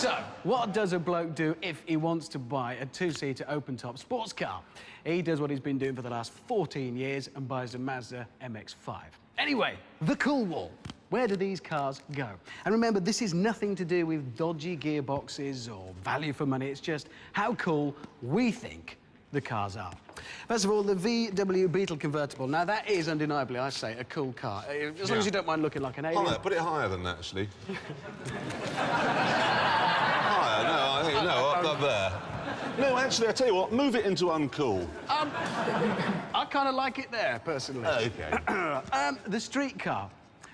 So, what does a bloke do if he wants to buy a two-seater open-top sports car? He does what he's been doing for the last 14 years and buys a Mazda MX-5. Anyway, the cool wall. Where do these cars go? And remember, this is nothing to do with dodgy gearboxes or value for money. It's just how cool we think the cars are. First of all, the VW Beetle convertible. Now, that is undeniably, I say, a cool car. As long as you don't mind looking like an alien. Higher, put it higher than that, actually. Higher, no, I think, no, up there. No, actually, I tell you what, move it into uncool. I kind of like it there, personally. OK. The street car.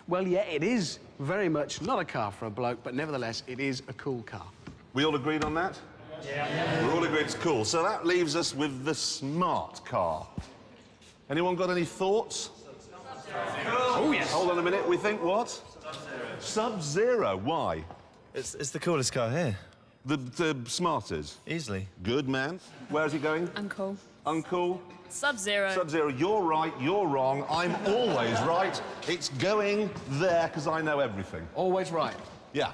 Well, yeah, it is very much not a car for a bloke, but nevertheless, it is a cool car. We all agreed on that? Yeah. We're all agreed it's cool. So that leaves us with the smart car. Anyone got any thoughts? Oh, yes. Hold on a minute, we think what? Sub-Zero. Why? It's the coolest car here. The smart is? Easily. Good man. Where's he going? Uncool. Uncool? Sub-Zero. Sub-Zero, you're right, you're wrong. I'm always right. It's going there because I know everything. Always right. Yeah.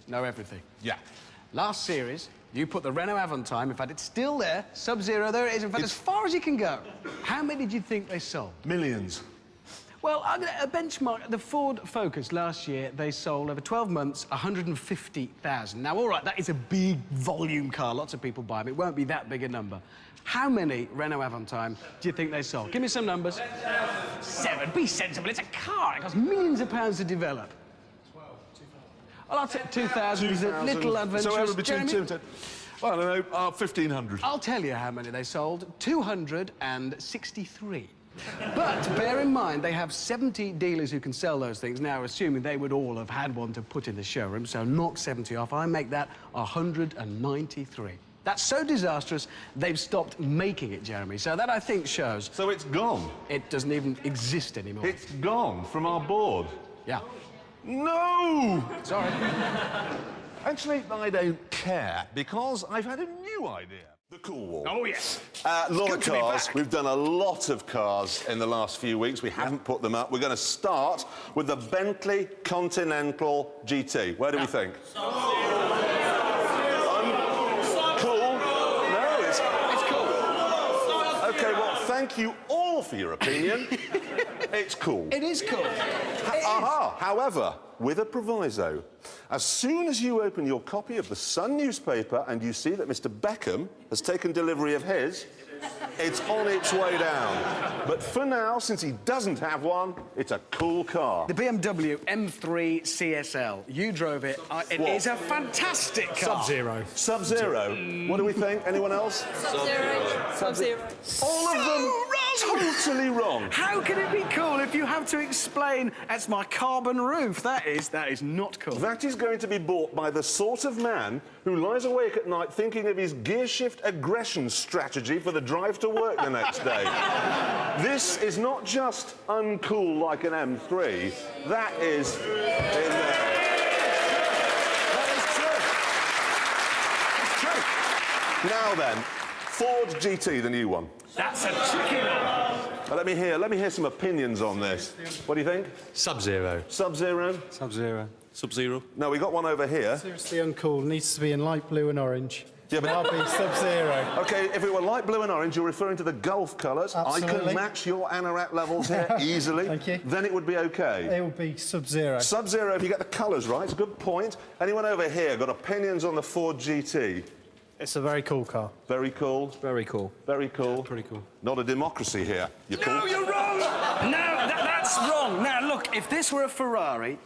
Know everything. Yeah. Last series, you put the Renault Aventime. In fact, it's still there. Sub-Zero, there it is. In fact, as far as you can go. How many did you think they sold? Millions. Well, I'm going to benchmark the Ford Focus last year. They sold over 12 months, 150,000. Now, all right, that is a big volume car. Lots of people buy them. It won't be that big a number. How many Renault Aventime do you think they sold? Give me some numbers. 7. Be sensible. It's a car. It costs millions of pounds to develop. 12. 2,000. Well, I'll take 2,000. It's a little adventurous. So ever between Jeremy? 2 and 10. Well, I don't know, 1,500. I'll tell you how many they sold. 263. But bear in mind, they have 70 dealers who can sell those things. Now, assuming they would all have had one to put in the showroom, so knock 70 off, I make that 193. That's so disastrous, they've stopped making it, Jeremy. So that, I think, shows... So it's gone? It doesn't even exist anymore. It's gone from our board? Yeah. No! Sorry. Actually, I don't care, because I've had a new idea. The cool wall. Oh, yes. A lot of Good to be cars. back. We've done a lot of cars in the last few weeks. We haven't put them up. We're going to start with the Bentley Continental GT. Where do we think? Cool? No, it's cool. OK, well, thank you all for your opinion. It's cool. It is cool. However, with a proviso. As soon as you open your copy of the Sun newspaper and you see that Mr. Beckham has taken delivery of his, it's on its way down. But for now, since he doesn't have one, it's a cool car. The BMW M3 CSL. You drove it. It is a fantastic car. Sub-Zero. Sub-Zero. What do we think? Anyone else? Sub-Zero. Sub-Zero. All of them totally wrong. How can it be cool if you have to explain it's my carbon roof? That is not cool. That is going to be bought by the sort of man who lies awake at night thinking of his gear shift aggression strategy for the drive to work the next day. This is not just uncool like an M3. That is in there. That is true. It's true. Now then, Ford GT, the new one. That's a tricky one. Let me hear some opinions on this. What do you think? Sub-Zero. Sub-Zero? Sub-Zero. Sub-Zero. No, we got one over here. Seriously uncool. Needs to be in light blue and orange. Yeah, but I'll be Sub-Zero. OK, if it were light blue and orange, you're referring to the Gulf colours. Absolutely. I can match your anorak levels here easily. Thank you. Then it would be OK. It will be Sub-Zero. Sub-Zero, if you get the colours right, it's a good point. Anyone over here got opinions on the Ford GT? It's a very cool car. Very cool. Very cool. Very cool. Pretty cool. Not a democracy here. You're cool. No, you're wrong! No, that's wrong. Now, look, if this were a Ferrari,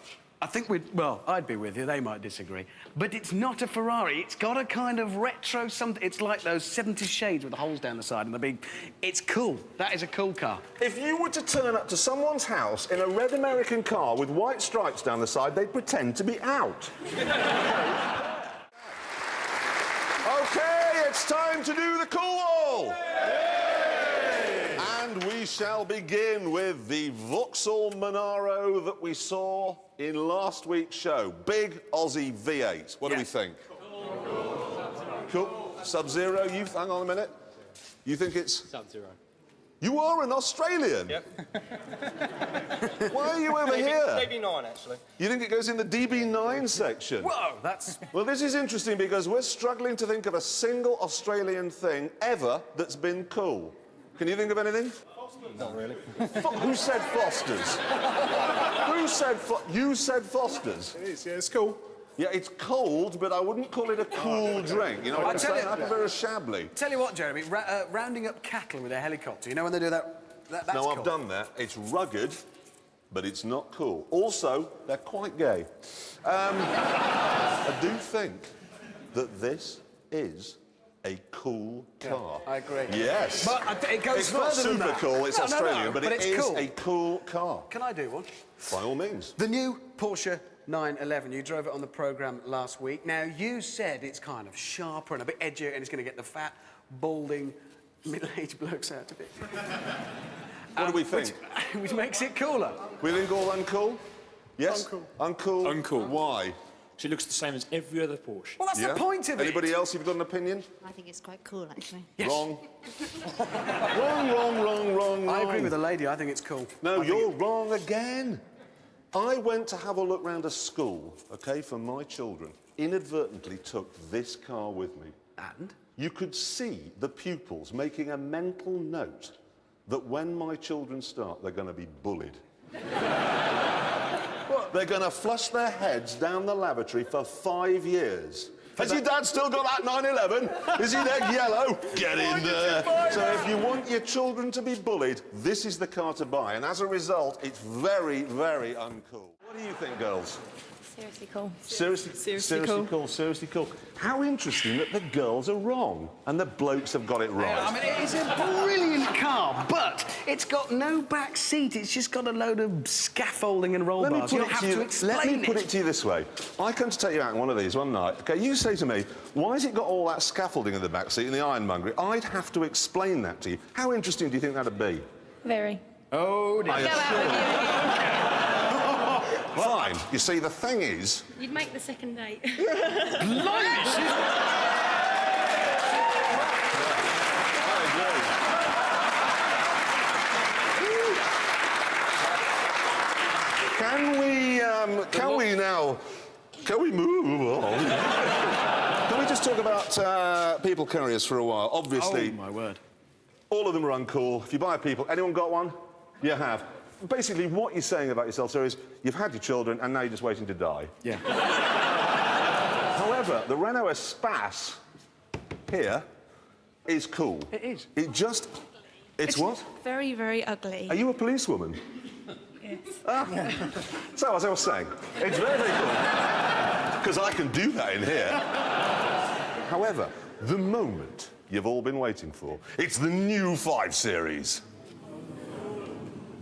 I think well, I'd be with you. They might disagree. But it's not a Ferrari. It's got a kind of retro something. It's like those 70s shades with the holes down the side and the big... It's cool. That is a cool car. If you were to turn up to someone's house in a red American car with white stripes down the side, they'd pretend to be out. OK, it's time to do the cool wall. And we shall begin with the Vauxhall Monaro that we saw in last week's show. Big Aussie V8. What do we think? Cool. Sub-Zero, you... Hang on a minute. You think it's... Sub-Zero. You are an Australian? Yep. Why are you over here? DB9, actually. You think it goes in the DB9 section? Whoa, that's... Well, this is interesting because we're struggling to think of a single Australian thing ever that's been cool. Can you think of anything? Not really. Who said Foster's? Who said You said Foster's? It is, yeah, it's cool. Yeah, it's cold, but I wouldn't call it a cool drink. You know what I'm tell saying? you- I prefer a Chablis. Tell you what, Jeremy, rounding up cattle with a helicopter, you know when they do that? That's No, cool. I've done that. It's rugged, but it's not cool. Also, they're quite gay. I do think that this is a cool car. I agree. Yes. But it goes it's not further than super that. cool, it's No, Australian, but it it's is cool. a cool car. Can I do one? By all means. The new Porsche 911, you drove it on the programme last week. Now, you said it's kind of sharper and a bit edgier and it's going to get the fat, balding, middle-aged blokes out of it. What do we think? Which makes it cooler. We think all uncool? Yes? Uncool. Uncool? Uncool. Why? She looks the same as every other Porsche. Well, that's Yeah? the point of it. Anybody else, you've got an opinion? I think it's quite cool, actually. Wrong. wrong. I agree with the lady. I think it's cool. No, you're wrong again. I went to have a look round a school, OK, for my children. Inadvertently took this car with me. And? You could see the pupils making a mental note that when my children start, they're going to be bullied. They're going to flush their heads down the lavatory for 5 years. Has your dad still got that 911? Is he that yellow? Get in there. So if you want your children to be bullied, this is the car to buy. And as a result, it's very, very uncool. What do you think, girls? Seriously cool. Seriously cool. Seriously cool. How interesting that the girls are wrong and the blokes have got it right. I mean, it's a brilliant car, but it's got no back seat. It's just got a load of scaffolding and roll bars. You don't have to explain let me put it to you this way. I come to take you out in one of these one night. OK, you say to me, why has it got all that scaffolding in the back seat and the ironmongery? I'd have to explain that to you. How interesting do you think that'd be? Very. Oh, dear. I assure you. Fine. You see, the thing is... You'd make the second date. Can we move on? Can we just talk about people carriers for a while? Obviously, Oh, my word. all of them are uncool. If you buy a people, anyone got one? You have. Basically, what you're saying about yourself, sir, is you've had your children and now you're just waiting to die. Yeah. However, the Renault Espace here is cool. It is. It just... It's what? Very, very ugly. Are you a policewoman? Yes. So, as I was saying, it's very, very cool. Because I can do that in here. However, the moment you've all been waiting for, it's the new 5 Series.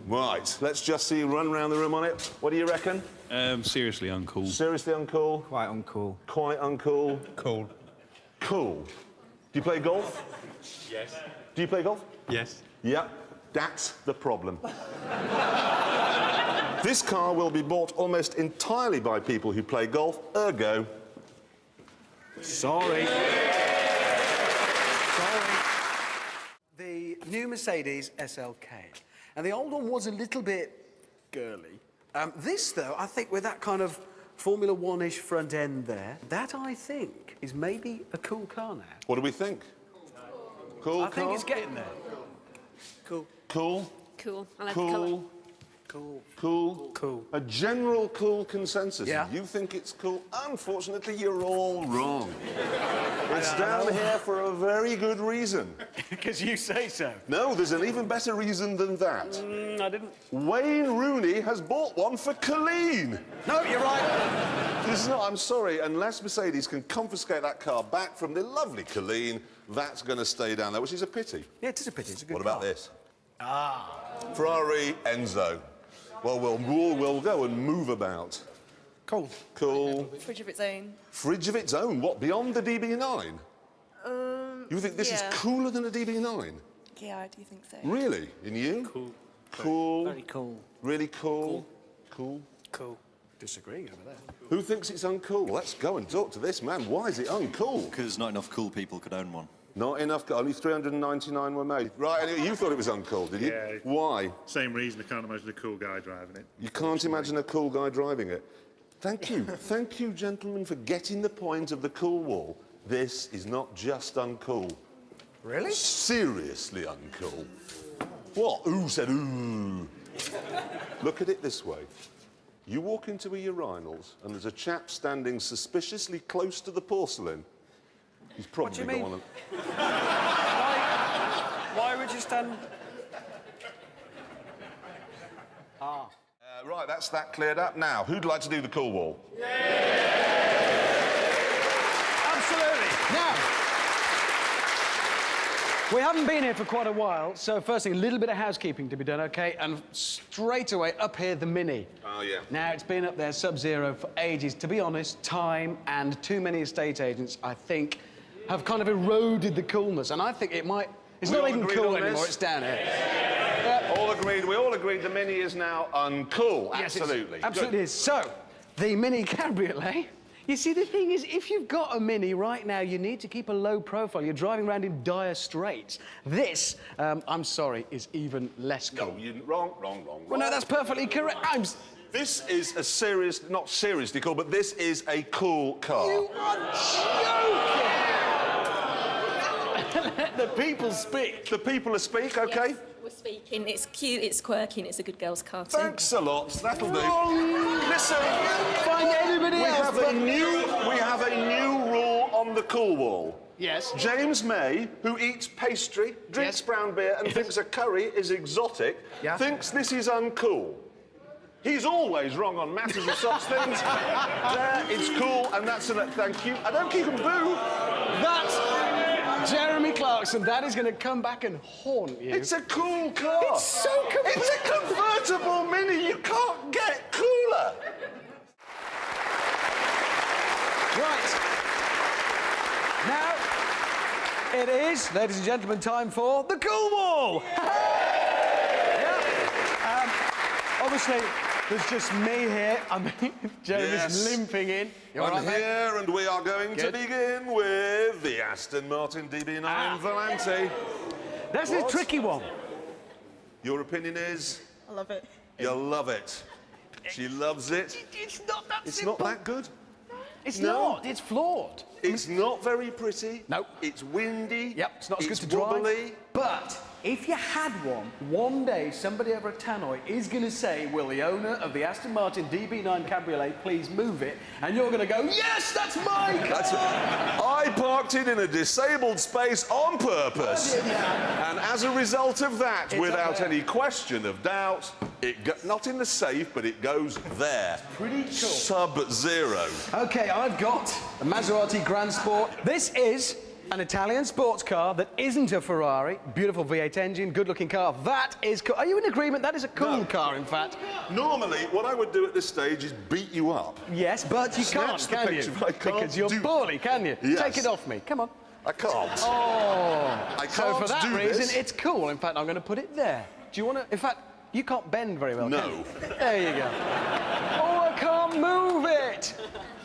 Right, let's just see you run around the room on it. What do you reckon? Seriously uncool. Seriously uncool? Quite uncool. Quite uncool? Cool. Cool. Do you play golf? Yes. Do you play golf? Yes. Yep, that's the problem. This car will be bought almost entirely by people who play golf, ergo... Sorry. The new Mercedes SLK. And the old one was a little bit girly. This, though, I think with that kind of Formula One-ish front end there, that, I think, is maybe a cool car now. What do we think? Cool I think car? it's getting there. Cool. Cool? Cool. I like the colour. Cool? Cool. Cool? Cool. A general cool consensus. Yeah. You think it's cool. Unfortunately, you're all wrong. It's down here for a very good reason. Because you say so. No, there's an even better reason than that. I didn't... Wayne Rooney has bought one for Colleen. No, you're right. This is not, I'm sorry, unless Mercedes can confiscate that car back from the lovely Colleen, that's going to stay down there, which is a pity. Yeah, it is a pity. It's a good What about car. this? Ferrari Enzo. Well, we'll go and move about. Cool. Cool. Fridge of its own. Fridge of its own. What, beyond the DB9? You think this is yeah. cooler than a DB9? Yeah, I do think so. Really? In you? Cool. Cool. Very cool. Really cool. Cool. Cool. Disagreeing over there. Who thinks it's uncool? Let's go and talk to this man. Why is it uncool? Because not enough cool people could own one. Not enough. Only 399 were made. Right, anyway, you thought it was uncool, did you? Yeah. Why? Same reason I can't imagine a cool guy driving it. You can't imagine a cool guy driving it. Thank you. Thank you, gentlemen, for getting the point of the cool wall. This is not just uncool. Really? Seriously uncool. What? Ooh said ooh. Look at it this way. You walk into a urinals and there's a chap standing suspiciously close to the porcelain. He's probably do you mean? gone Why would you stand... right, that's that cleared up. Now, who'd like to do the cool wall? Absolutely. Now, we haven't been here for quite a while, so first thing, a little bit of housekeeping to be done, OK? And straight away, up here, the Mini. Oh, yeah. Now, it's been up there, Sub-Zero, for ages. To be honest, time and too many estate agents, I think, have kind of eroded the coolness. And I think it might... It's We not all even agreed cool on anymore, this? it's down here. All agreed. We all agreed the Mini is now uncool. Yes, it Absolutely. absolutely is. So, the Mini Cabriolet. You see, the thing is, if you've got a Mini right now, you need to keep a low profile. You're driving around in dire straits. This, I'm sorry, is even less cool. No, wrong. Well, no, that's perfectly correct. This is a serious, not seriously cool, but this is a cool car. You are joking! Let the people speak. The people are speak, OK? Yes, we're speaking. It's cute, it's quirky, and it's a good girl's car too. Thanks a lot. That'll do. Wrong. Listen, Find anybody we else. have a new rule on the cool wall. Yes. James May, who eats pastry, drinks Yes. brown beer, and thinks a curry is exotic, thinks this is uncool. He's always wrong on matters of such things. There, it's cool, and that's a thank you. I don't keep him boo. That's Jeremy Clarkson. That is going to come back and haunt you. It's a cool car. It's so It's a convertible Mini. You can't get cooler. Right. Now, it is, ladies and gentlemen, time for the cool wall. Obviously, there's just me here. I mean, Jeremy's Yes. limping in. You all I'm right, mate? here, and we are going to Good. begin with the Aston Martin DB9 Volante. That's a What? tricky one. Your opinion is? I love it. You love it. She loves it. It's not that It's simple. not that good. It's No. not. It's flawed. It's not very pretty. No. It's windy. Yep, it's not as good It's to drive. wobbly. But if you had one day somebody over at Tannoy is going to say, will the owner of the Aston Martin DB9 Cabriolet please move it? And you're going to go, yes, that's my car! I parked it in a disabled space on purpose. And as a result of that, It's without up there. any question of doubt, not in the safe, but it goes there. Pretty cool. Sub-Zero. OK, I've got a Maserati Grand Sport. This is an Italian sports car that isn't a Ferrari. Beautiful V8 engine, good-looking car. That is cool. Are you in agreement? That is a cool No. car, in fact. Normally, what I would do at this stage is beat you up. Yes, but you Snatch can't, the can picture. you? I can't Because you're do- poorly, can you? Yes. Take it off me. Come on. I can't. Oh. I can't So for that do reason, this. it's cool. In fact, I'm going to put it there. Do you want to... In fact, you can't bend very well, No. can you? There you go. Oh, I can't move it.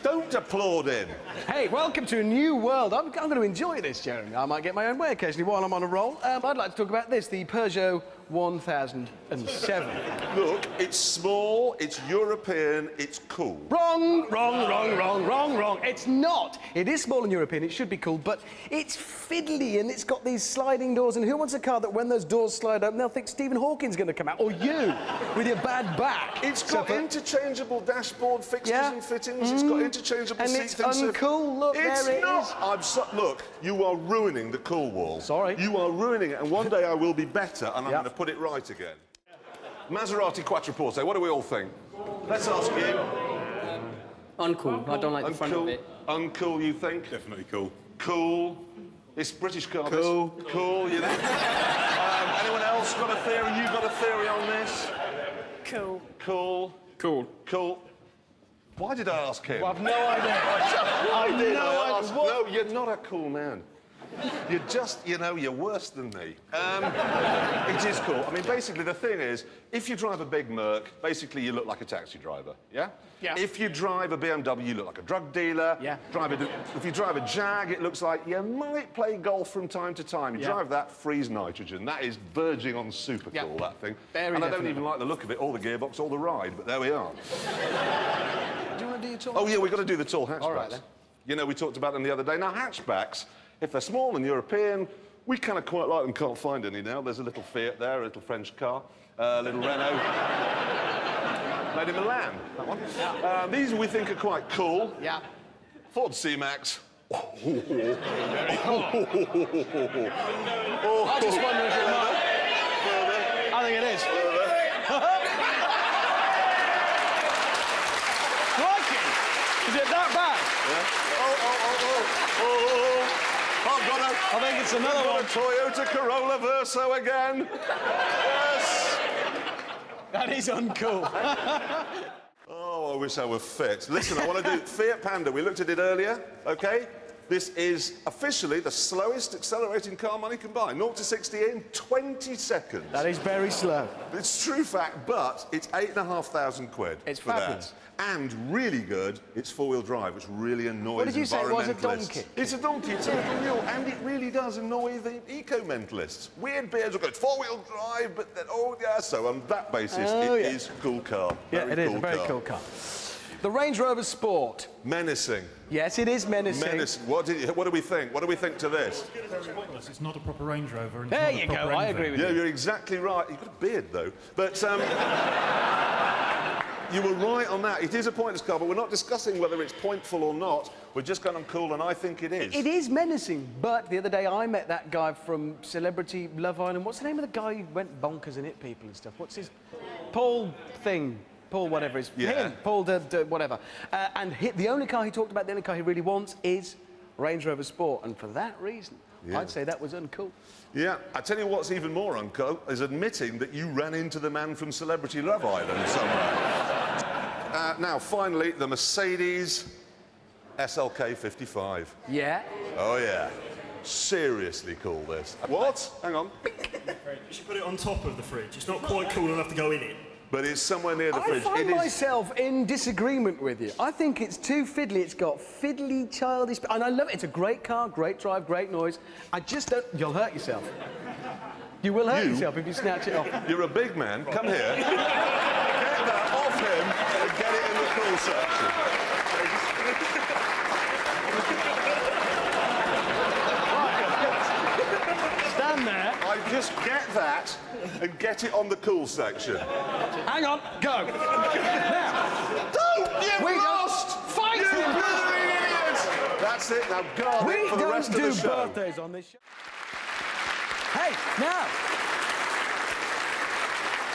Don't applaud him. Hey, welcome to a new world. I'm going to enjoy this, Jeremy. I might get my own way occasionally while I'm on a roll. I'd like to talk about this, the Peugeot 1007. Look, it's small, it's European, it's cool. Wrong. It's not. It is small and European, it should be cool, but it's fiddly and it's got these sliding doors, and who wants a car that when those doors slide open, they'll think Stephen Hawking's going to come out, or you, with your bad back. It's got interchangeable dashboard fixtures Yeah. and fittings. It's got interchangeable And seat it's things. So uncool. Look, it's there it not. is. Look, you are ruining the cool wall. Sorry. You are ruining it, and one day I will be better, and I'm Yep. going to put it right again. Maserati Quattroporte, what do we all think? Let's ask you. Uncool. I don't like the front of Uncool. it. Uncool, you think? Definitely cool. Cool. It's British car. this. Cool. Cool, you think? Anyone else got a theory? You got a theory on this? Cool. Cool. Cool. Cool. Why did I ask him? I've no idea. I did. no I idea. asked. What? No, you're not a cool man. You're just, you know, you're worse than me. It is cool. I mean, basically, the thing is, if you drive a big Merc, basically you look like a taxi driver, yeah? Yeah. If you drive a BMW, you look like a drug dealer. Yeah. If you drive a Jag, it looks like you might play golf from time to time. You Yeah. drive that, freeze nitrogen. That is verging on super Yeah. cool, that thing. Very and I don't definitely. even like the look of it, or the gearbox, or the ride, but there we are. Do you want to do your talk? Oh, yeah, we've got to do the tall hatchbacks. All right, then. You know, we talked about them the other day. Now, hatchbacks, if they're small and European, we kind of quite like them, can't find any now. There's a little Fiat there, a little French car, a little Renault. Made in Milan, that one. These we think are quite cool. Yeah. Ford C-Max. I just wonder if it might. I think it is. Crikey! Is it that bad? I've got a... I think it's another Got one. a Toyota Corolla Verso again. Yes. That is uncool. Oh, I wish I were fit. Listen, I want to do Fiat Panda. We looked at it earlier, OK? This is officially the slowest accelerating car money can buy. 0 to 60 in 20 seconds. That is very slow. It's true fact, but it's 8,500 quid. It's for that. fabulous. And really good, it's four-wheel drive, which really annoys What did you say it was, a environmentalists. donkey? It's a donkey, it's a little mule, and it really does annoy the eco-mentalists. Weird beards will go, it's four-wheel drive, but then, oh, yeah, so on that basis, Oh, it yeah. is a cool car. Yeah, it is a very cool car. The Range Rover Sport. Menacing. Yes, it is menacing. Menacing. What do we think? What do we think to this? It's not a proper Range Rover. And There you go, I agree with Yeah, you. you're exactly right. You've got a beard, though. But, you were right on that. It is a pointless car, but we're not discussing whether it's pointful or not. We're just going on cool, and I think it is. It is menacing, but the other day I met that guy from Celebrity Love Island. What's the name of the guy who went bonkers and hit people and stuff? What's his... Paul thing. Paul whatever is. Yeah. Him. Paul whatever. And the only car he talked about, the only car he really wants is Range Rover Sport. And for that reason, Yeah. I'd say that was uncool. Yeah, I tell you what's even more uncool is admitting that you ran into the man from Celebrity Love Island somewhere. Now, finally, the Mercedes SLK 55. Yeah. Oh, yeah. Seriously cool, this. What? Hang on. You should put it on top of the fridge. It's not quite cool enough to go in it. But it's somewhere near the I fridge. find It is... myself in disagreement with you. I think it's too fiddly. It's got fiddly, childish... And I love it. It's a great car, great drive, great noise. I just don't... You'll hurt yourself. You will hurt yourself if you snatch it off. You're a big man. Come here. Get that off him and get it in the cool section. Stand there. I just get that and get it on the cool section. Hang on. Go. Now. Don't! You We lost! Fight! You blithering idiots! That's it. Now guard We it for the rest don't of do the show. birthdays on this show. Hey, now.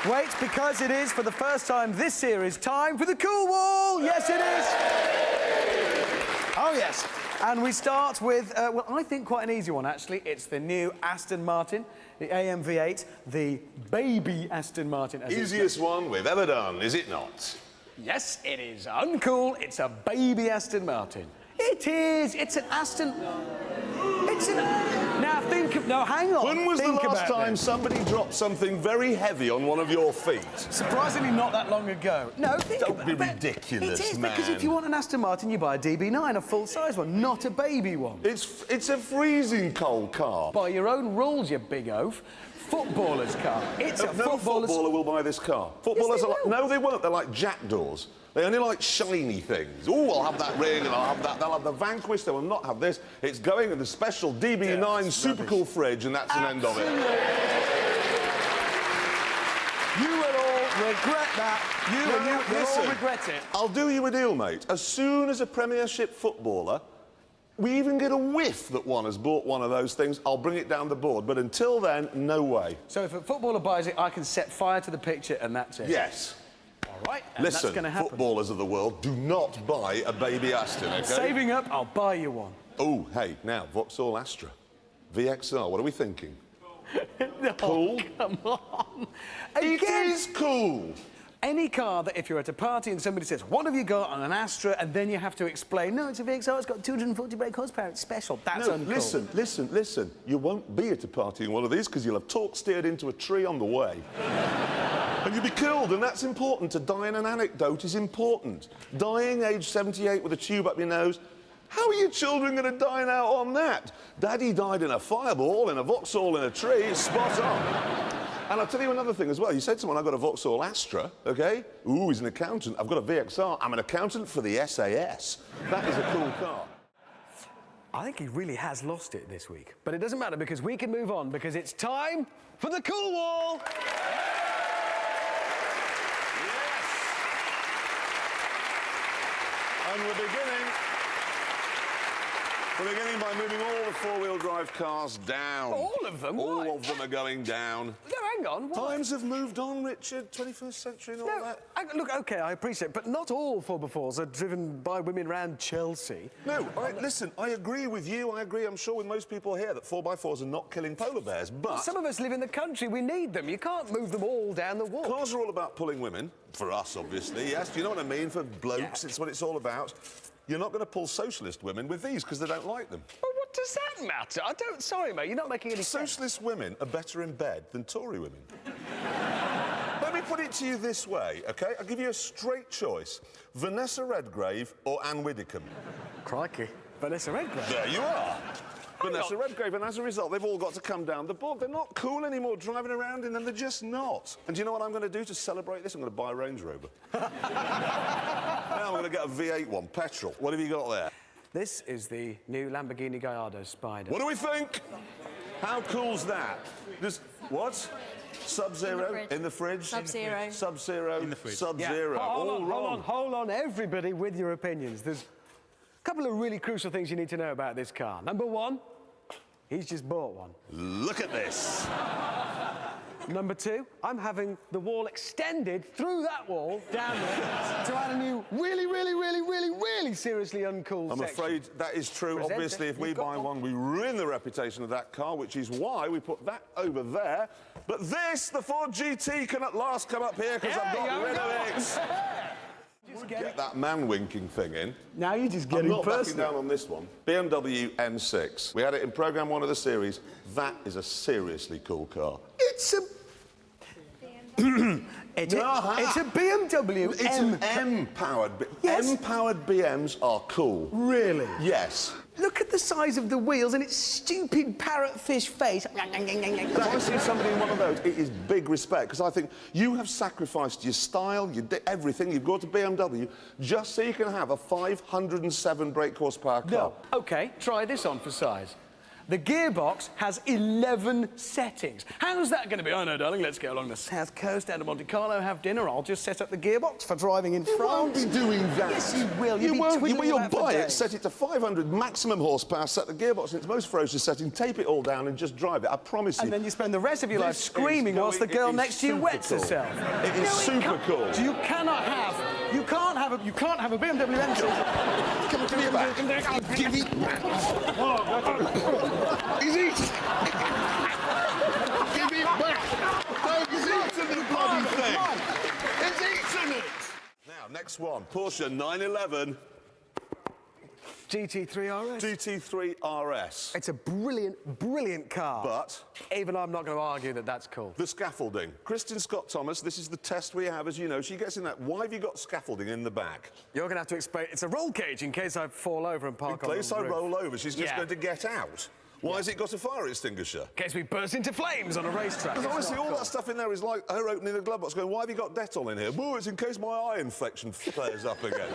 Wait, because it is, for the first time this series, time for the cool wall. Yes, it is. Oh, yes. And we start with, well, I think quite an easy one, actually. It's the new Aston Martin, the AMV8, the baby Aston Martin. As it's Easiest one we've ever done, is it not? Yes, it is uncool. It's a baby Aston Martin. It is. It's an Aston... It's an... Now, think of... No, hang on. When was the Think last about time this. somebody dropped something very heavy on one of your feet? Surprisingly not that long ago. No, think Don't about be it. ridiculous, It is, man. because if you want an Aston Martin, you buy a DB9, a full-size one, not a baby one. It's a freezing cold car. By your own rules, you big oaf. Footballer's car. It's a No footballer's... footballer will buy this car. Footballers they are like... will. No, they won't. They're like jackdaws. They only like shiny things. Oh, I'll have that ring and I'll have that. They'll have the Vanquish. They will not have this. It's going in the special DB9 super cool fridge, and that's an end of it. You will all regret that. You'll listen. all regret it. I'll do you a deal, mate. As soon as a Premiership footballer, we even get a whiff that one has bought one of those things, I'll bring it down the board. But until then, no way. So if a footballer buys it, I can set fire to the picture and that's it. Yes. All right, and Listen, that's going to happen. footballers of the world, do not buy a baby Aston, OK? Saving up, I'll buy you one. Oh, hey, now, Vauxhall Astra. VXR, what are we thinking? No, Cool? come on. It Again, is cool. Any car that if you're at a party and somebody says, what have you got on an Astra, and then you have to explain, no, it's a VXR, it's got 240 brake horsepower, it's special. That's No, uncool. listen. You won't be at a party in one of these because you'll have torque steered into a tree on the way. And you'll be killed, and that's important. To die in an anecdote is important. Dying age 78 with a tube up your nose, how are your children going to dine out on that? Daddy died in a fireball, in a Vauxhall, in a tree, spot on. And I'll tell you another thing as well. You said to someone, I've got a Vauxhall Astra, OK? Ooh, he's an accountant. I've got a VXR. I'm an accountant for the SAS. That is a cool car. I think he really has lost it this week. But it doesn't matter because we can move on because it's time for the cool wall. And we're beginning by moving all the four-wheel drive cars down. All of them? Why? All of them are going down. No, hang on. Why? Times have moved on, Richard. 21st century and all that. Look, OK, I appreciate it, but not all 4x4s are driven by women around Chelsea. No, listen, I agree with you. I agree, I'm sure, with most people here that 4x4s are not killing polar bears, but... Some of us live in the country. We need them. You can't move them all down the wall. Cars are all about pulling women. For us, obviously, yes. Do you know what I mean? For blokes, it's what it's all about. You're not going to pull socialist women with these because they don't like them. Well, what does that matter? Sorry, mate, you're not making any sense. Socialist women are better in bed than Tory women. Let me put it to you this way, OK? I'll give you a straight choice. Vanessa Redgrave or Anne Widdecombe. Crikey. Vanessa Redgrave. There you are. Vanessa Redgrave, and as a result, they've all got to come down the board. They're not cool anymore driving around in them. They're just not. And do you know what I'm going to do to celebrate this? I'm going to buy a Range Rover. Now I'm going to get a V8 one, petrol. What have you got there? This is the new Lamborghini Gallardo Spider. What do we think? How cool's that? What? Sub-Zero? In the fridge? Sub-Zero. Sub-Zero? In the fridge. Sub-Zero. Yeah. All wrong. Hold on, everybody with your opinions. There's a couple of really crucial things you need to know about this car. Number one, he's just bought one. Look at this. Number two, I'm having the wall extended through that wall down there to add a new really seriously uncool I'm section. afraid that is true. Presenter, Obviously, if we you've got buy one, we ruin the reputation of that car, which is why we put that over there. But this, the Ford GT, can at last come up here because I've got rid of it. Just get that man winking thing in. Now you're just I'm getting not backing personal. down on this one. BMW M6. We had it in programme 1 of the series. That is a seriously cool car. It's a... it's a BMW It's an M-powered... Yes. M-powered BMs are cool. Really? Yes. Look at the size of the wheels and its stupid parrotfish face. If I see somebody in one of those, it is big respect, because I think you have sacrificed your style, everything. You've got to BMW just so you can have a 507 brake horsepower car. No. OK, try this on for size. The gearbox has 11 settings. How's that going to be? Oh, no, darling, let's go along the south coast, down to Monte Carlo, have dinner. I'll just set up the gearbox for driving in France. You won't be doing that. Yes, you will. You won't. You'll buy it, days. set it to 500 maximum horsepower, set the gearbox in its most ferocious setting, tape it all down and just drive it. I promise you. And then you spend the rest of your life This screaming is whilst the girl it is next to you super wets cool. herself. It is super cool. So you can't have a BMW M6. Come on, give it back. Give it back. He's eating. Give it back. No, he's eaten the bloody thing. He's eaten it. Now, next one. Porsche 911 GT3 RS. GT3 RS. It's a brilliant car. But even I'm not going to argue that that's cool. the scaffolding. Kristen Scott Thomas, this is the test we have, as you know. She gets in that. Why have you got scaffolding in the back? You're going to have to explain. It's a roll cage in case I fall over and park on the In case I roof. roll over, she's just Yeah. going to get out. Why has it got a fire extinguisher? In case we burst into flames on a racetrack. Because It's honestly, not all cool. that stuff in there is like her opening the glove box going, why have you got Dettol in here? Well, it's in case my eye infection flares up again.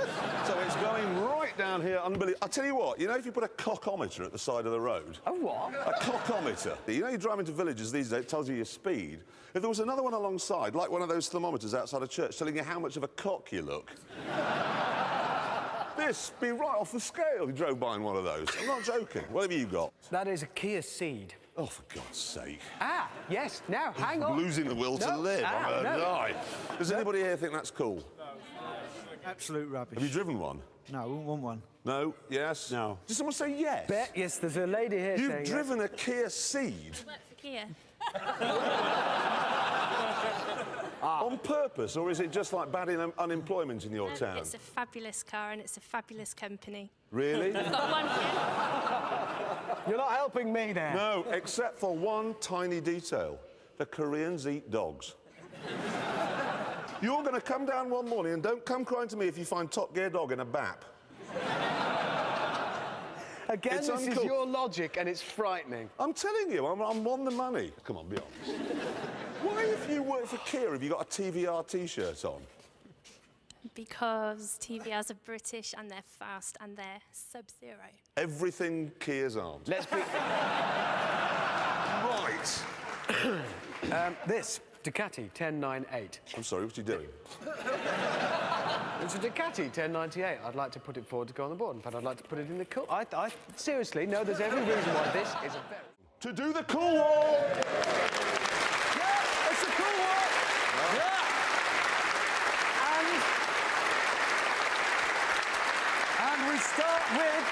So it's going right down here, unbelievable. I'll tell you what, you know if you put a cockometer at the side of the road? A what? A cockometer. You know you drive into villages these days, it tells you your speed. If there was another one alongside, like one of those thermometers outside a church telling you how much of a cock you look, this be right off the scale if you drove by in one of those. I'm not joking. What have you got? That is a Kia Ceed. Oh, for God's sake. Ah, yes. Now, hang on. Losing the will to No. live. Ah, I'm going to no. die. Does anybody here think that's cool? Absolute rubbish. Have you driven one? No, I wouldn't want one. No? Yes? No. Did someone say yes? Yes, there's a lady here saying You've driven a Kia Ceed? Work for Kia. On purpose, or is it just like bad unemployment in your town? It's a fabulous car and it's a fabulous company. Really? I've got one here. You're not helping me there. No, except for one tiny detail. The Koreans eat dogs. You're going to come down one morning and don't come crying to me if you find Top Gear dog in a BAP. Again, It's this is uncool. your logic and it's frightening. I'm telling you, I'm on the money. Come on, be honest. Why, if you work for Kia, have you got a TVR T-shirt on? Because TVRs are British and they're fast and they're sub-zero. Everything Kia's aren't. Let's be... Right. This, Ducati 1098. I'm sorry, what are you doing? It's a Ducati 1098. I'd like to put it forward to go on the board. In fact, I'd like to put it in the cool... I seriously, no, there's every reason why this is a very... To do the cool wall! Yeah, it's a cool wall! Yeah! And we start with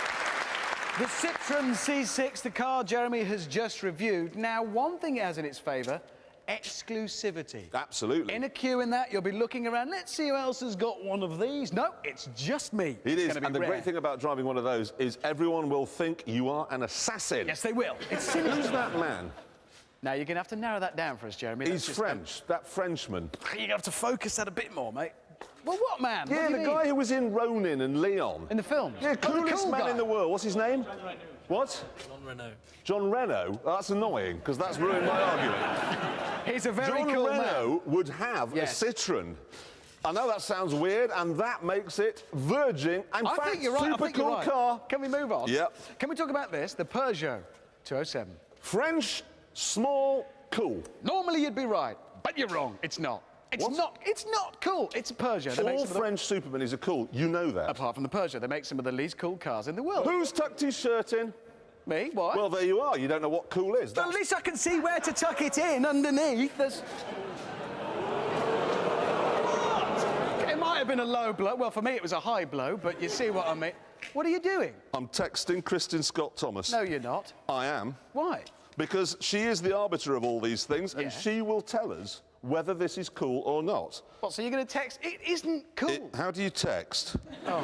the Citroën C6, the car Jeremy has just reviewed. Now, one thing it has in its favour, exclusivity. Absolutely. In a queue in that, you'll be looking around, let's see who else has got one of these. No, it's just me. It is, It's gonna be and the rare. great thing about driving one of those is everyone will think you are an assassin. Yes, they will. It's sinister. Who's that man? Now, you're going to have to narrow that down for us, Jeremy. He's French, that Frenchman. You're going to have to focus that a bit more, mate. Well, what man? Yeah, What do the you guy mean? who was in Ronin and Leon. In the film? Yeah, Oh, the coolest cool man guy. in the world. What's his name? What? John Renault. John Reno? Oh, that's annoying, because that's ruined my argument. He's a very John cool Reno man. would have Yes. a Citroën. I know that sounds weird, and that makes it virgin. In I fact, think you're right. I super think you're cool right. car. Can we move on? Yep. Can we talk about this? The Peugeot 207. French, small, cool. Normally you'd be right, but you're wrong. It's not. It's What? not. It's not cool. It's a Peugeot. They make All some of the- French supermen are cool. You know that. Apart from the Peugeot, they make some of the least cool cars in the world. Who's tucked his shirt in? Me? Why? Well, there you are. You don't know what cool is. But at least I can see where to tuck it in underneath. It might have been a low blow. Well, for me, it was a high blow, but you see what I mean. What are you doing? I'm texting Kristen Scott Thomas. No, you're not. I am. Why? Because she is the arbiter of all these things, Yeah. and she will tell us whether this is cool or not. What, so you're going to text? It isn't cool. How do you text? Oh.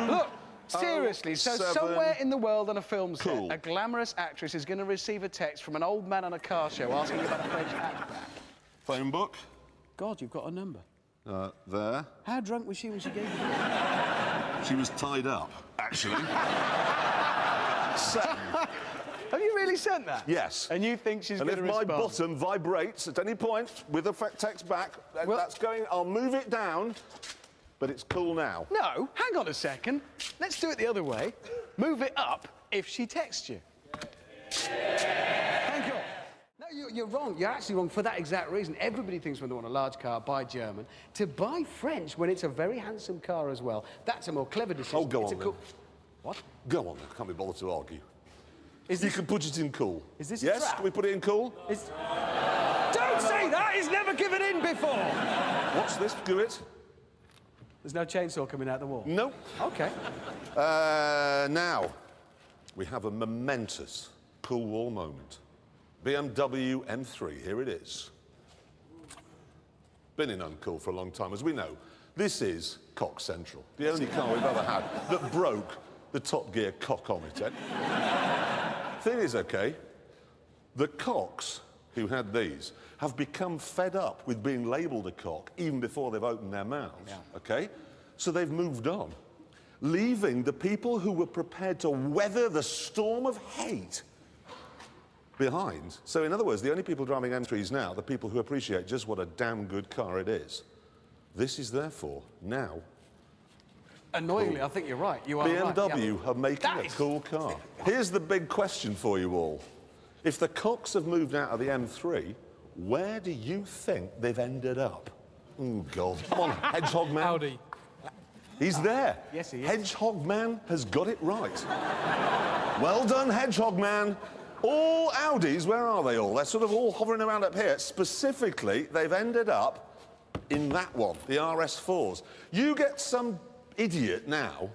Look, seriously, so 07. somewhere in the world on a film set, Cool. a glamorous actress is going to receive a text from an old man on a car show asking about a French hatchback. Phone book. God, you've got a number. There. How drunk was she when she gave you? She was tied up, actually. Have you really sent that? Yes. And you think she's And going if to my respond? bottom vibrates at any point with a text back, Well- that's going. I'll move it down, but it's cool now. No, hang on a second. Let's do it the other way. Move it up if she texts you. Thank you. No, you're wrong. You're actually wrong for that exact reason. Everybody thinks when they want a large car, buy German. To buy French when it's a very handsome car as well, that's a more clever decision. Oh, go It's on a cool... then. What? Go on, then. Can't be bothered to argue. Is You this... can put it in cool. Is this a yes? trap? Can we put it in cool? Don't say that! He's never given in before! What's this? Do it. There's no chainsaw coming out the wall? No. OK. Now, we have a momentous cool wall moment. BMW M3, here it is. Been in uncool for a long time, as we know. This is cock central, the only car we've ever had that broke the Top Gear cock on it. Thing is, OK, the cocks who had these have become fed up with being labelled a cock even before they've opened their mouths, OK? So they've moved on, leaving the people who were prepared to weather the storm of hate behind. So in other words, the only people driving M3s now are the people who appreciate just what a damn good car it is. This is therefore now Annoyingly, I think you're right. You are right. BMW Yeah. are making That a is- cool car. Here's the big question for you all. If the cocks have moved out of the M3, where do you think they've ended up? Oh, God. Come on, Hedgehog Man. Audi. He's there. Yes, he is. Hedgehog Man has got it right. Well done, Hedgehog Man. All Audis, where are they all? They're sort of all hovering around up here. Specifically, they've ended up in that one, the RS4s. You get some idiot now,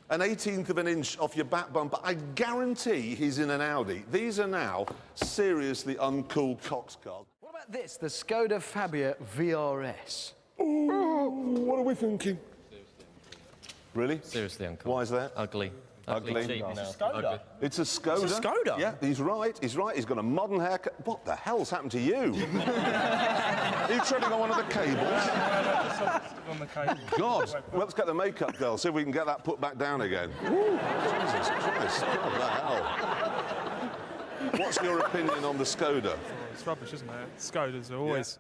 an 18th of an inch off your back bumper, I guarantee he's in an Audi. These are now seriously uncool cox cars. What about about this? The Skoda Fabia VRS. What are we thinking? Really? Seriously uncool. Why is that? Ugly. Ugly. Cheap. It's Ugly. It's a Skoda. It's a Skoda? Yeah, he's right. He's right. He's got a modern haircut. What the hell's happened to you? Are you treading on one of the cables? On the cable. God. Well, let's get the makeup girl, see if we can get that put back down again. Woo. Jesus Christ. What the hell? What's your opinion on the Skoda? It's rubbish, isn't it? Skodas are always...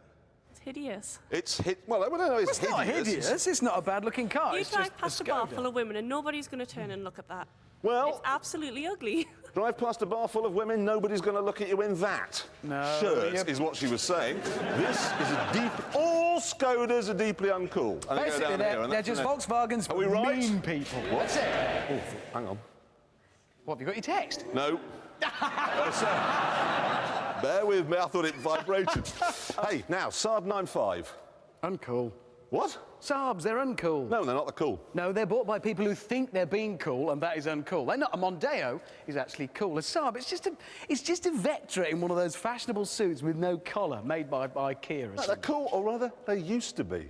It's hideous. It's well, I don't know. It's Not hideous. It's not a bad-looking car. You It's drive just past a bar full of women and nobody's going to turn and look at that. Well, It's absolutely ugly. drive past a bar full of women, nobody's going to look at you in that shirt, yep. is what she was saying. This is a deep... All Skodas are deeply uncool. And they go Basically, down here, and they're that's just the next- Volkswagens Are we for right? mean people. What? That's it. Oh, hang on. What, have you got your text? No. Bear with me, I thought it vibrated. Hey, now, Saab 9.5. Uncool. What? Saabs, they're uncool. No, they're not the cool. No, they're bought by people who think they're being cool, and that is uncool. They're not. A Mondeo is actually cool. A Saab, it's just a Vectra in one of those fashionable suits with no collar, made by Kia or No, they're something. cool, or rather, they used to be.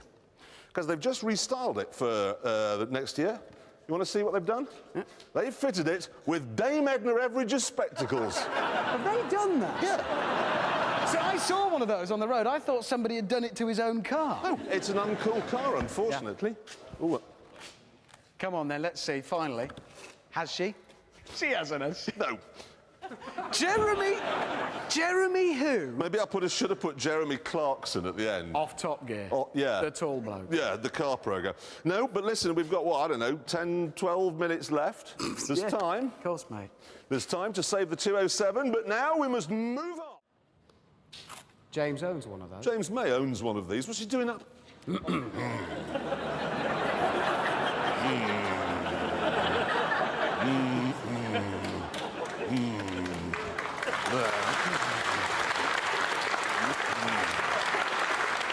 Because they've just restyled it for next year. You want to see what they've done? Yeah. They've fitted it with Dame Edna Everidge's spectacles. Have they done that? Yeah. So I saw one of those on the road. I thought somebody had done it to his own car. No, it's an uncool car, unfortunately. Ooh, Come on then, let's see, finally. Has she? She hasn't, has she? no. Jeremy who? Maybe should have put Jeremy Clarkson at the end. Off Top Gear. Oh, yeah. The tall bloke. Yeah, the car program. No, but listen, we've got, what, I don't know, 10, 12 minutes left. There's Yeah, time. Of course, mate. There's time to save the 207, but now we must move on. James owns one of those. James May owns one of these. What's he doing up?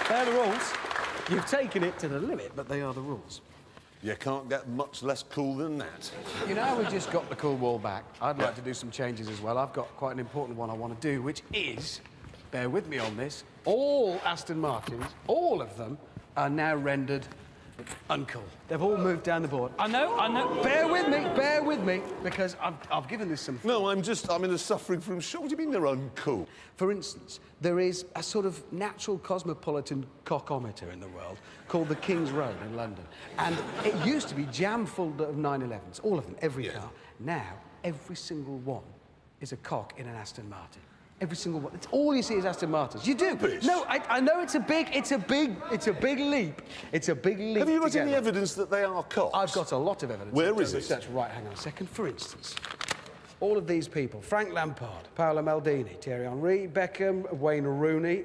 They're the rules. You've taken it to the limit, but they are the rules. You can't get much less cool than that. You know, we just got the cool wall back. I'd like to do some changes as well. I've got quite an important one I want to do, which is, bear with me on this, all Aston Martins, all of them, are now rendered uncool. They've all moved down the board. I know. Bear with me, because I've given this some... No, I'm in a suffering from shock. What do you mean they're uncool? For instance, there is a sort of natural cosmopolitan cockometer in the world called the King's Road in London. And it used to be jam full of 911s, all of them, every car. Now, every single one is a cock in an Aston Martin. Every single one. It's all you see is Aston Martins. You do. Rubbish. No, I know it's a big leap. It's a big leap. Have you got to any get evidence that they are cocks? I've got a lot of evidence. Where I've done is it? research. Right, hang on a second. For instance, all of these people, Frank Lampard, Paolo Maldini, Thierry Henry, Beckham, Wayne Rooney,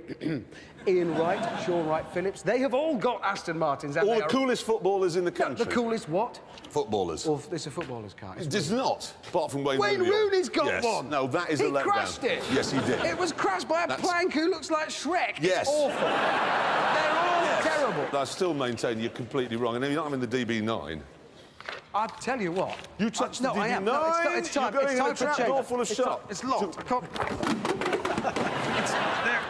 Ian Wright, Sean Wright-Phillips, they have all got Aston Martins. And All they the are coolest footballers in the country. the coolest what? Footballers. Well, it's a footballer's car. It does not, apart from Wayne Rooney. Wayne Rooney's got Yes. one. No, that is a letdown. He crashed it. Yes, he did. It was crashed by a plank who looks like Shrek. Yes. It's awful. They're all terrible. I still maintain you're completely wrong, and you're not having the DB9. I tell you what. You touched no, the DB9. I am. No, it's time. You're going It's in time a for a trapdoor change. full of shot. It's locked. I can't... It's there.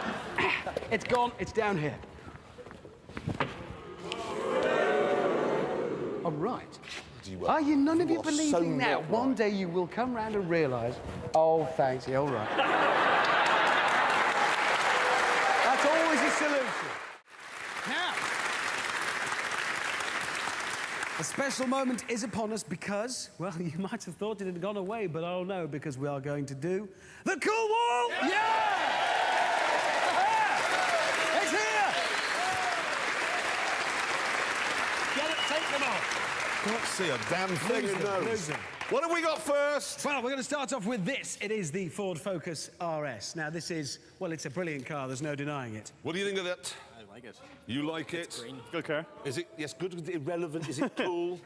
It's gone. It's down here. All right. Are you none of you are believing so now? not One right. day you will come round and realise, oh, thanks, yeah, all right. That's always a solution. Now, a special moment is upon us because, well, you might have thought it had gone away, but oh no, because we are going to do the cool wall! Yeah! It's here! Get it, take them off. Can't see a damn thing in those. lose them. What have we got first? Well, we're going to start off with this. It is the Ford Focus RS. Now, this is, well, it's a brilliant car. There's no denying it. What do you think of that? I like it. You like it? Green. Good car. Is it, yes, good, is it irrelevant? Is it cool?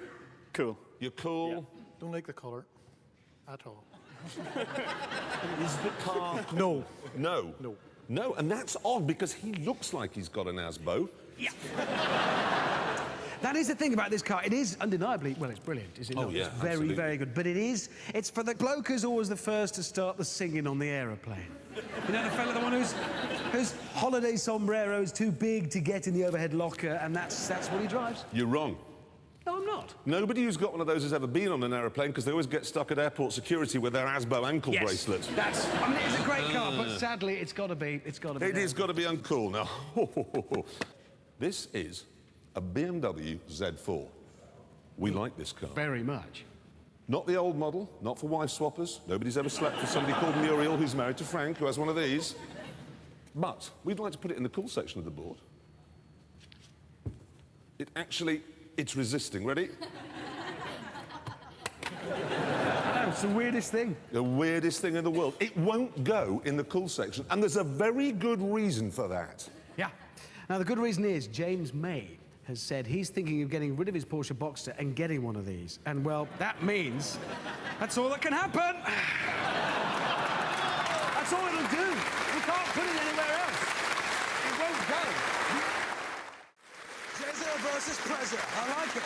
Cool. You're cool? Don't like the colour at all. Is the car... No. No. No. No, and that's odd because he looks like he's got an Asbo. Yeah. That is the thing about this car. It is undeniably, well, it's brilliant, is it not? yeah, It's very, absolutely. very good. But it's for the bloke who's always the first to start the singing on the aeroplane. You know, the fella, the one whose holiday sombrero is too big to get in the overhead locker, and that's what he drives. You're wrong. No, I'm not. Nobody who's got one of those has ever been on an aeroplane because they always get stuck at airport security with their Asbo ankle bracelet. I mean, it's a great car, but sadly, it's got to be. It has got to be uncool now. This is a BMW Z4. We like this car. Very much. Not the old model, not for wife swappers. Nobody's ever slept with somebody called Muriel who's married to Frank, who has one of these. But we'd like to put it in the cool section of the board. It's resisting. Ready? It's the weirdest thing. The weirdest thing in the world. It won't go in the cool section, and there's a very good reason for that. Yeah. Now, the good reason is James May has said he's thinking of getting rid of his Porsche Boxster and getting one of these. And, well, that means that's all that can happen. That's all it'll do. We can't put it anywhere else. It won't go. Jezza versus Preza. I like it.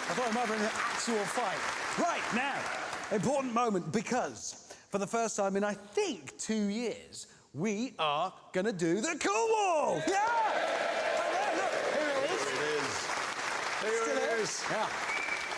I thought I might have been an actual fight. Right, now, important moment, because for the first time in, I think, 2 years, we are going to do the cool wall. Yeah! Here it is. Yeah.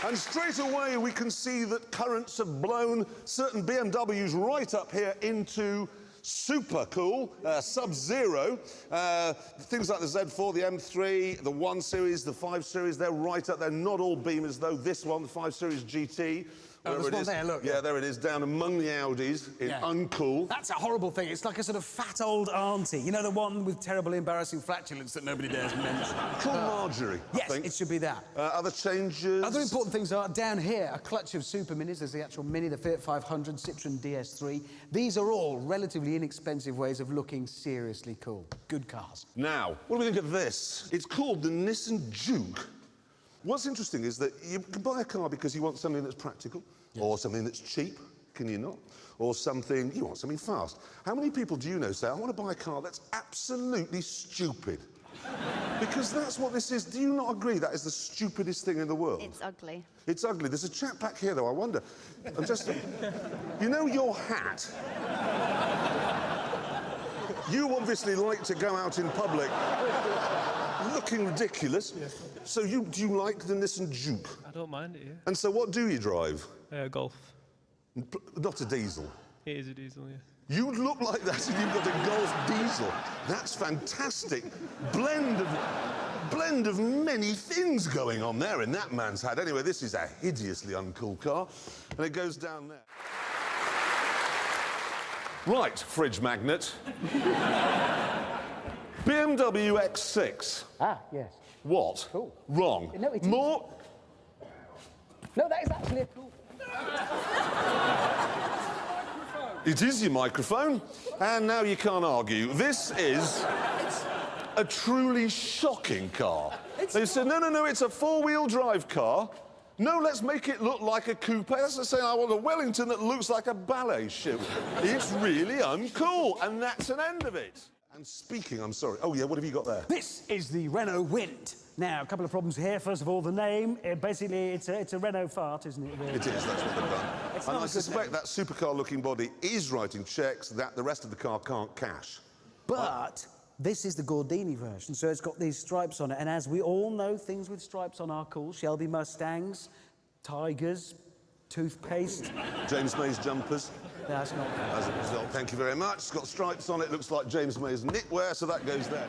And straight away we can see that currents have blown certain BMWs right up here into super cool, sub-zero. Things like the Z4, the M3, the 1 Series, the 5 Series, they're right up there. Not all beamers, though. This one, the 5 Series GT. There's one there, look. Yeah, there it is, down among the Audis in uncool. That's a horrible thing. It's like a sort of fat old auntie. You know, the one with terrible, embarrassing flatulence that nobody dares mention. Cool Marjorie, I Yes, think. it should be that. Other changes? Other important things are, down here, a clutch of super minis. There's the actual Mini, the Fiat 500, Citroen DS3. These are all relatively inexpensive ways of looking seriously cool. Good cars. Now, what do we think of this? It's called the Nissan Juke. What's interesting is that you can buy a car because you want something that's practical, or something that's cheap, can you not? Or something, you want something fast. How many people do you know say, I want to buy a car that's absolutely stupid? Because that's what this is. Do you not agree that is the stupidest thing in the world? It's ugly. It's ugly. There's a chap back here, though, I wonder. I'm just... You know your hat? You obviously like to go out in public looking ridiculous. Yes. So do you like the Nissan Juke? I don't mind it, yeah. And so what do you drive? Golf. Not a diesel. It is a diesel, yeah. You look like that and you've got a Golf diesel. That's fantastic. Blend of many things going on there in that man's head. Anyway, this is a hideously uncool car, and it goes down there. Right, fridge magnet. BMW X6. Ah, yes. What? Cool. Wrong. No, it is. More... No, that is actually a cool. It is your microphone, and now you can't argue. This is a truly shocking car. They said, no, it's a four-wheel drive car. No, let's make it look like a coupe. That's like saying I want a Wellington that looks like a ballet shoe. It's really uncool, and that's an end of it. And speaking, I'm sorry. Oh, yeah, what have you got there? This is the Renault Wind. Now, a couple of problems here. First of all, the name. Basically, it's a Renault fart, isn't it? Really? It is, that's what they've done. It's And not I a good suspect name. that supercar-looking body is writing cheques that the rest of the car can't cash. But this is the Gordini version, so it's got these stripes on it. And as we all know, things with stripes on are cool. Shelby Mustangs, Tigers, toothpaste. James May's jumpers. That's not bad. As a result, thank you very much. It's got stripes on it. Looks like James May's knitwear, so that goes there.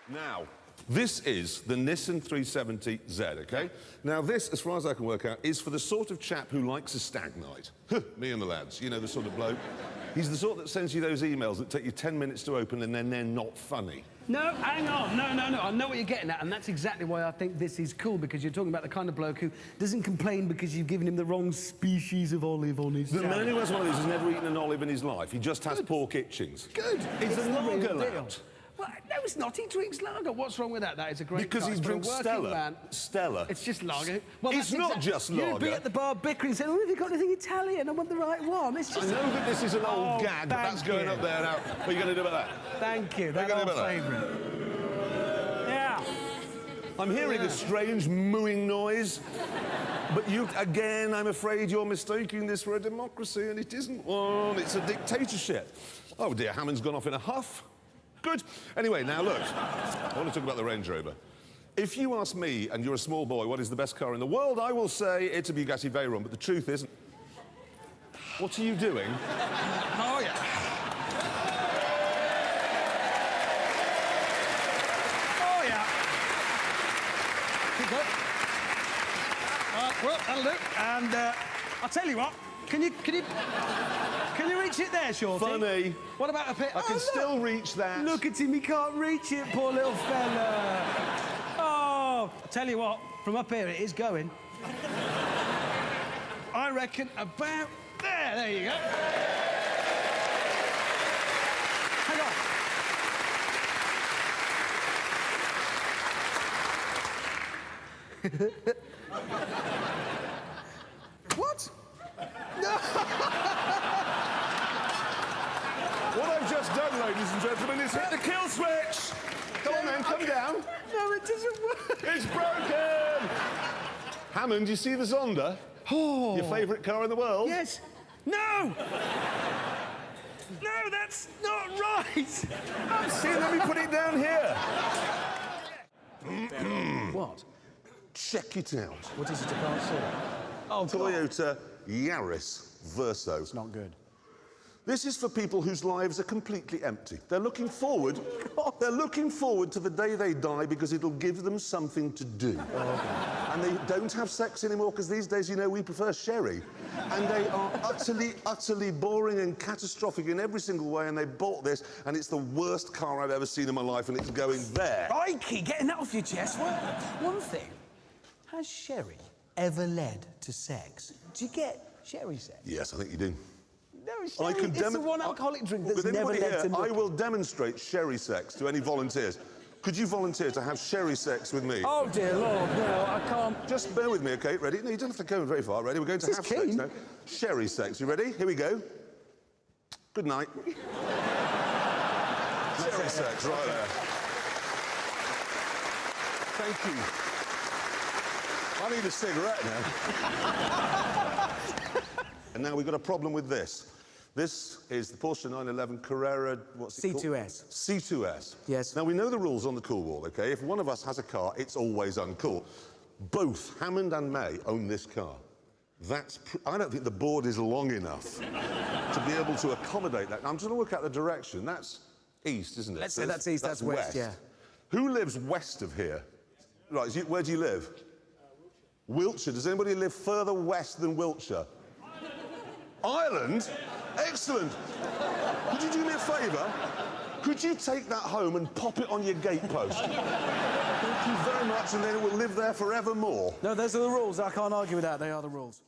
Now, this is the Nissan 370Z, OK? Now, this, as far as I can work out, is for the sort of chap who likes a stag night. Me and the lads, you know, the sort of bloke. He's the sort that sends you those emails that take you 10 minutes to open and then they're not funny. No, hang on. No. I know what you're getting at, and that's exactly why I think this is cool, because you're talking about the kind of bloke who doesn't complain because you've given him the wrong species of olive on his The salad. man who has one of these has never eaten an olive in his life. He just has pork itchings. Good. It's a the real lager deal. lout. Well, no, it's not. He drinks lager. What's wrong with that? That is a great Because car. he It's for a drinks working Stella. man. Stella. It's just lager. Well, It's that's not just You'd be lager. at the bar bickering saying, oh, have you got anything Italian? I want the right one. It's I just... know that this is an old Oh, gag, but that's going you. up there now. What are you going to do about that? Thank you. What are That you old gonna do about favourite. Yeah. I'm hearing a strange mooing noise. But you, again, I'm afraid you're mistaking this for a democracy, and it isn't one. It's a dictatorship. Oh dear, Hammond's gone off in a huff. Good. Anyway, now look, I want to talk about the Range Rover. If you ask me, and you're a small boy, what is the best car in the world, I will say it's a Bugatti Veyron, but the truth is... What are you doing? Oh, yeah. Oh, yeah. Keep going. Well, that'll do. And I'll tell you what, can you reach it there, Shorty? Funny. What about a bit? I can still reach that. Look at him, he can't reach it, poor little fella. Oh, I'll tell you what, from up here it is going. I reckon about there. There you go. Hang on. What? No! What I've just done, ladies and gentlemen, is hit the kill switch. Come on, then, come down. No, it doesn't work. It's broken. Hammond, you see the Zonda? Oh. Your favourite car in the world? Yes. No! No, that's not right. See, let me put it down here. What? Check it out. What is it? I can't see. Oh, Toyota Yaris Verso. It's not good. This is for people whose lives are completely empty. They're looking forward. They're looking forward to the day they die because it'll give them something to do. Oh, okay. And they don't have sex anymore because these days, you know, we prefer sherry. And they are utterly boring and catastrophic in every single way. And they bought this, and it's the worst car I've ever seen in my life, and it's going there. Crikey, getting that off your chest. Well, one thing. Has sherry ever led to sex? Do you get sherry sex? Yes, I think you do. No, sherry is the one alcoholic drink that's With never anybody led here, to... I will demonstrate sherry sex to any volunteers. Could you volunteer to have sherry sex with me? Oh, dear Lord, no, I can't... Just bear with me, OK? Ready? No, you don't have to go very far. Ready? We're going to have sex now. Sherry sex. You ready? Here we go. Good night. Sherry sex, right there. Thank you. I need a cigarette now. And now we've got a problem with this. This is the Porsche 911 Carrera, what's it called? C2S. C2S. Yes. Now, we know the rules on the cool wall, OK? If one of us has a car, it's always uncool. Both Hammond and May own this car. I don't think the board is long enough to be able to accommodate that. I'm just going to work out the direction. That's east, isn't it? Let's say that's east, that's west, yeah. Who lives west of here? Right, where do you live? Wiltshire. Does anybody live further west than Wiltshire? Ireland? Excellent. Could you do me a favour? Could you take that home and pop it on your gatepost? Thank you very much, and then it will live there forevermore. No, those are the rules. I can't argue with that. They are the rules.